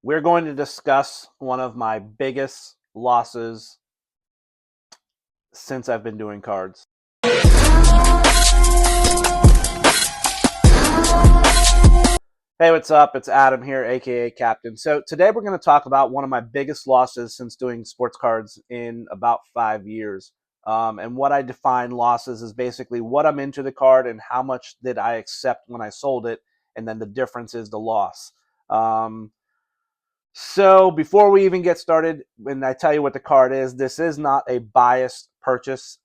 We're going to discuss one of my biggest losses since I've been doing cards. Hey, what's up? It's Adam here, aka Captain. So, today we're going to talk about one of my biggest losses since doing sports cards in about 5 years. And what I define losses is basically what I'm into the card and how much did I accept when I sold it, and then the difference is the loss. Um, So before we even get started, when I tell you what the card is, this is not a biased purchase.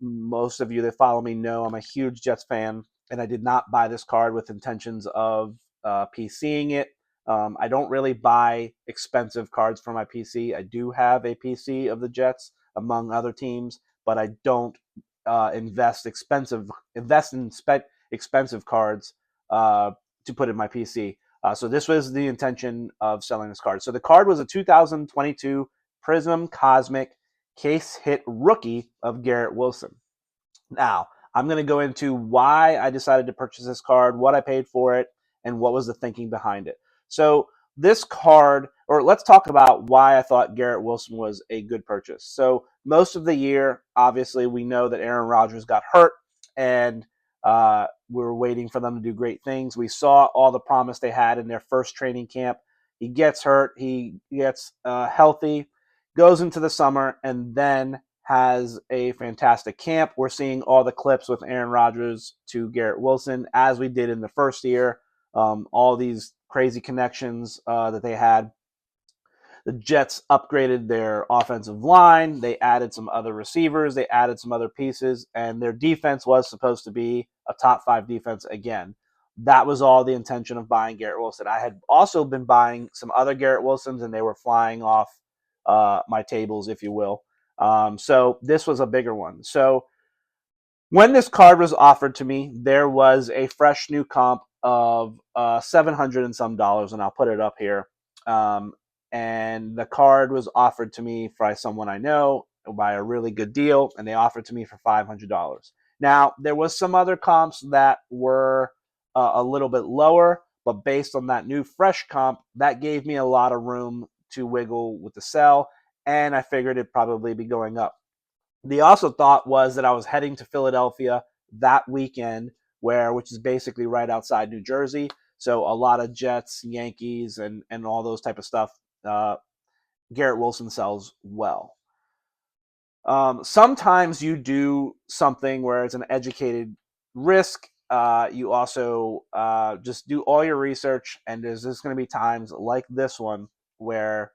Most of you that follow me know I'm a huge Jets fan, and I did not buy this card with intentions of PCing it. I don't really buy expensive cards for my PC. I do have a PC of the Jets, among other teams, but I don't invest in expensive cards to put in my PC. So this was the intention of selling this card. So the card was a 2022 Prism Cosmic case hit rookie of Garrett Wilson. Now, I'm going to go into why I decided to purchase this card, what I paid for it, and what was the thinking behind it. So this card, or let's talk about why I thought Garrett Wilson was a good purchase. So most of the year, obviously, we know that Aaron Rodgers got hurt, and we were waiting for them to do great things. We saw all the promise they had in their first training camp. He gets hurt, he gets healthy, goes into the summer, and then has a fantastic camp. We're seeing all the clips with Aaron Rodgers to Garrett Wilson, as we did in the first year. All these crazy connections that they had. The Jets upgraded their offensive line. They added some other receivers. They added some other pieces, and their defense was supposed to be a top five defense again. That was all the intention of buying Garrett Wilson. I had also been buying some other Garrett Wilsons, and they were flying off my tables, if you will. So this was a bigger one. So when this card was offered to me, there was a fresh new comp of 700 and some dollars, and I'll put it up here. Um, and the card was offered to me by someone I know by a really good deal, and they offered to me for $500. Now there was some other comps that were a little bit lower, but based on that new fresh comp, that gave me a lot of room to wiggle with the sell, and I figured it'd probably be going up. The also thought was that I was heading to Philadelphia that weekend, which is basically right outside New Jersey. So a lot of Jets, Yankees, and all those type of stuff. Uh, Garrett Wilson sells well. Sometimes you do something where it's an educated risk. You also just do all your research, and there's just going to be times like this one where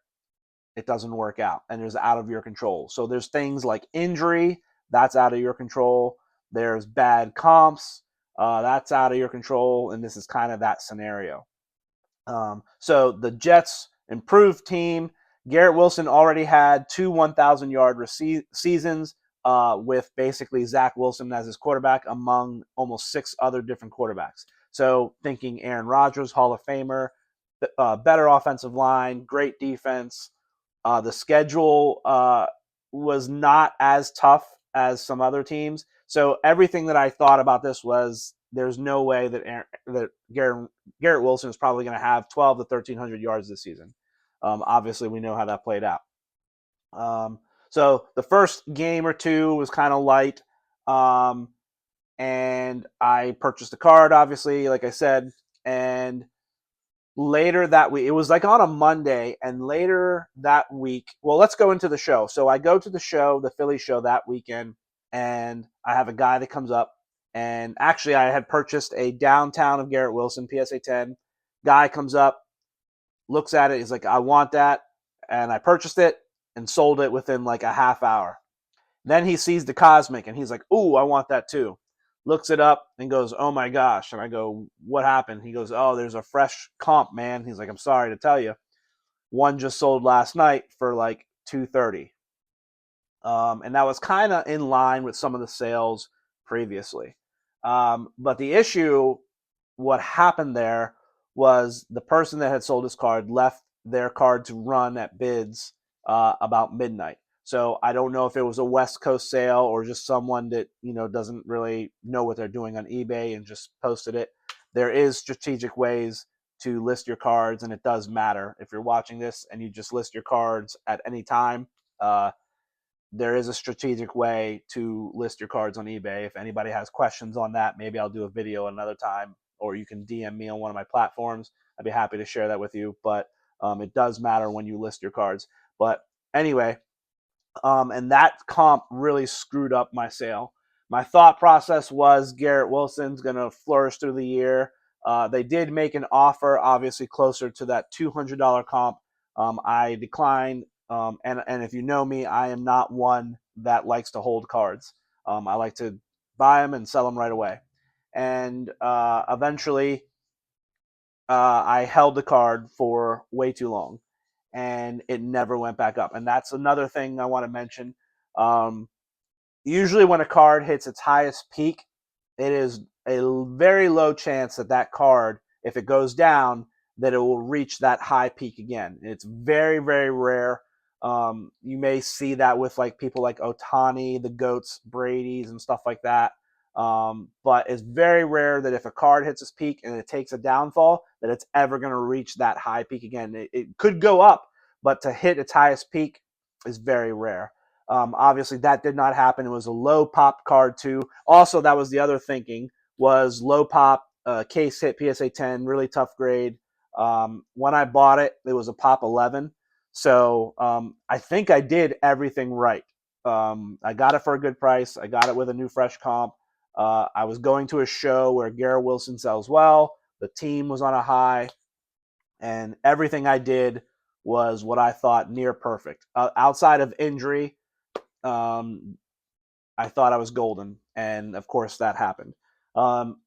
it doesn't work out and it's out of your control. So there's things like injury, that's out of your control. There's bad comps, that's out of your control. And this is kind of that scenario. So the Jets improved team. Garrett Wilson already had two 1,000 yard seasons with basically Zach Wilson as his quarterback among almost six other different quarterbacks. So thinking Aaron Rodgers, Hall of Famer, better offensive line, great defense. The schedule was not as tough as some other teams. So everything that I thought about this was there's no way that Garrett Wilson is probably going to have 12 to 1,300 yards this season. Obviously, we know how that played out. Um, so the first game or two was kind of light. Um, and I purchased a card, obviously, like I said. And later that week, it was like on a Monday, and later that week, well, let's go into the show. So I go to the show, the Philly show that weekend, and I have a guy that comes up, and actually I had purchased a downtown of Garrett Wilson PSA 10. Guy comes up, looks at it, he's like, I want that, and I purchased it and sold it within like a half hour. Then he sees the Cosmic, and he's like, ooh, I want that too. Looks it up and goes, oh my gosh. And I go, what happened? He goes, oh, there's a fresh comp, man. He's like, I'm sorry to tell you. One just sold last night for like 230. And that was kind of in line with some of the sales previously. But the issue, what happened there was the person that had sold his card left their card to run at bids about midnight. So I don't know if it was a West Coast sale or just someone that doesn't really know what they're doing on eBay and just posted it. There is strategic ways to list your cards, and it does matter. If you're watching this and you just list your cards at any time, there is a strategic way to list your cards on eBay. If anybody has questions on that, maybe I'll do a video another time, or you can DM me on one of my platforms. I'd be happy to share that with you. But it does matter when you list your cards. But anyway, and that comp really screwed up my sale. My thought process was Garrett Wilson's going to flourish through the year. They did make an offer, obviously closer to that $200 comp. I declined. And if you know me, I am not one that likes to hold cards. I like to buy them and sell them right away. And eventually, I held the card for way too long, and it never went back up. And that's another thing I want to mention. Usually, when a card hits its highest peak, it is a very low chance that that card, if it goes down, that it will reach that high peak again. It's very, very rare. You may see that with like people like Ohtani, the GOATs, Brady's, and stuff like that. But it's very rare that if a card hits its peak and it takes a downfall, that it's ever going to reach that high peak again. It could go up, but to hit its highest peak is very rare. Obviously, that did not happen. It was a low pop card too. Also, that was the other thinking, was low pop, case hit PSA 10, really tough grade. When I bought it, it was a pop 11. So I think I did everything right. I got it for a good price. I got it with a new fresh comp. I was going to a show where Garrett Wilson sells well. The team was on a high, and everything I did was what I thought near perfect. Outside of injury, I thought I was golden, and of course that happened.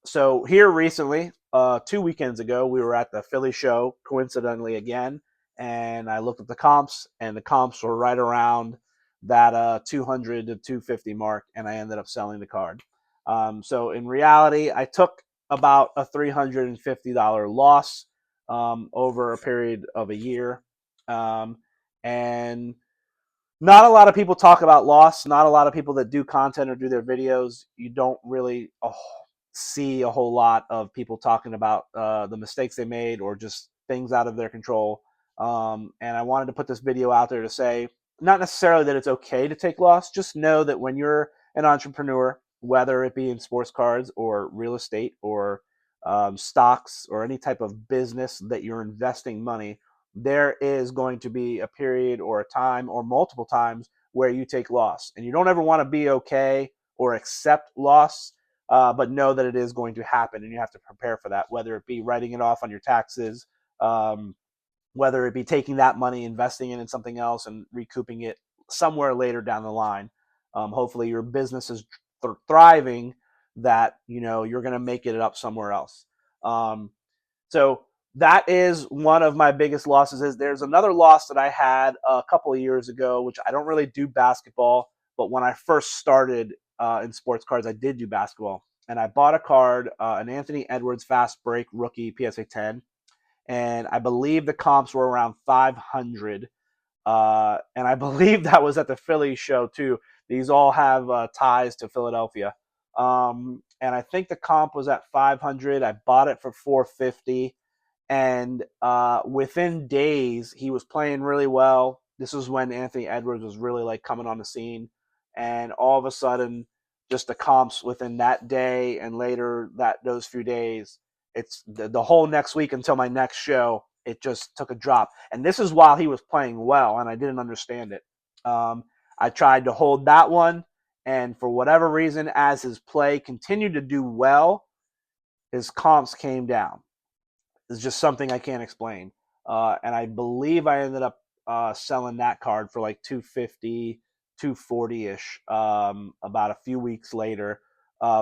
So here recently, 2 weekends ago, we were at the Philly show, coincidentally again, and I looked at the comps, and the comps were right around that 200 to 250 mark, and I ended up selling the card. So in reality, I took about a $350 loss over a period of a year. And not a lot of people talk about loss. Not a lot of people that do content or do their videos. You don't really see a whole lot of people talking about the mistakes they made or just things out of their control. And I wanted to put this video out there to say, not necessarily that it's okay to take loss. Just know that when you're an entrepreneur, whether it be in sports cards or real estate or stocks or any type of business that you're investing money, there is going to be a period or a time or multiple times where you take loss. And you don't ever want to be okay or accept loss, but know that it is going to happen and you have to prepare for that, whether it be writing it off on your taxes, whether it be taking that money, investing it in something else and recouping it somewhere later down the line. Hopefully your business is thriving, that you're going to make it up somewhere else. So that is one of my biggest losses. There's another loss that I had a couple of years ago, which I don't really do basketball, but when I first started in sports cards, I did do basketball. And I bought a card, an Anthony Edwards fast break rookie PSA 10, and I believe the comps were around 500. And I believe that was at the Philly show too. These all have ties to Philadelphia. And I think the comp was at 500. I bought it for 450. And within days, he was playing really well. This was when Anthony Edwards was really like coming on the scene. And all of a sudden, just the comps within that day and later those few days, it's the whole next week until my next show, it just took a drop. And this is while he was playing well, and I didn't understand it. I tried to hold that one, and for whatever reason, as his play continued to do well, his comps came down. It's just something I can't explain. And I believe I ended up selling that card for like 250, 240-ish about a few weeks later,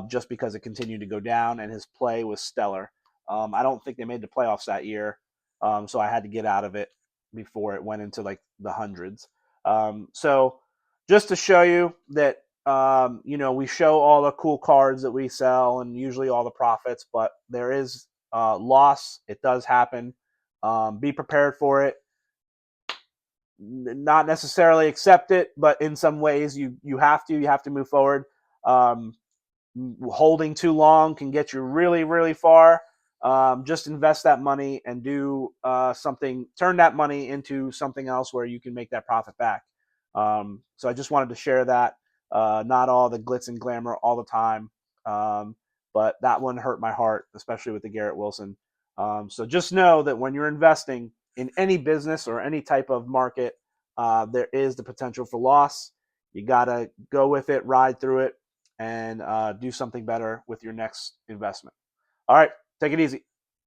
just because it continued to go down and his play was stellar. I don't think they made the playoffs that year, so I had to get out of it before it went into like the hundreds. So just to show you that, we show all the cool cards that we sell and usually all the profits, but there is loss. It does happen. Be prepared for it. Not necessarily accept it, but in some ways you have to move forward. Holding too long can get you really, really far. just invest that money and do something, turn that money into something else where you can make that profit back. So I just wanted to share that. Not all the glitz and glamour all the time, but that one hurt my heart, especially with the Garrett Wilson. So just know that when you're investing in any business or any type of market, there is the potential for loss. You got to go with it, ride through it, and do something better with your next investment. All right, take it easy.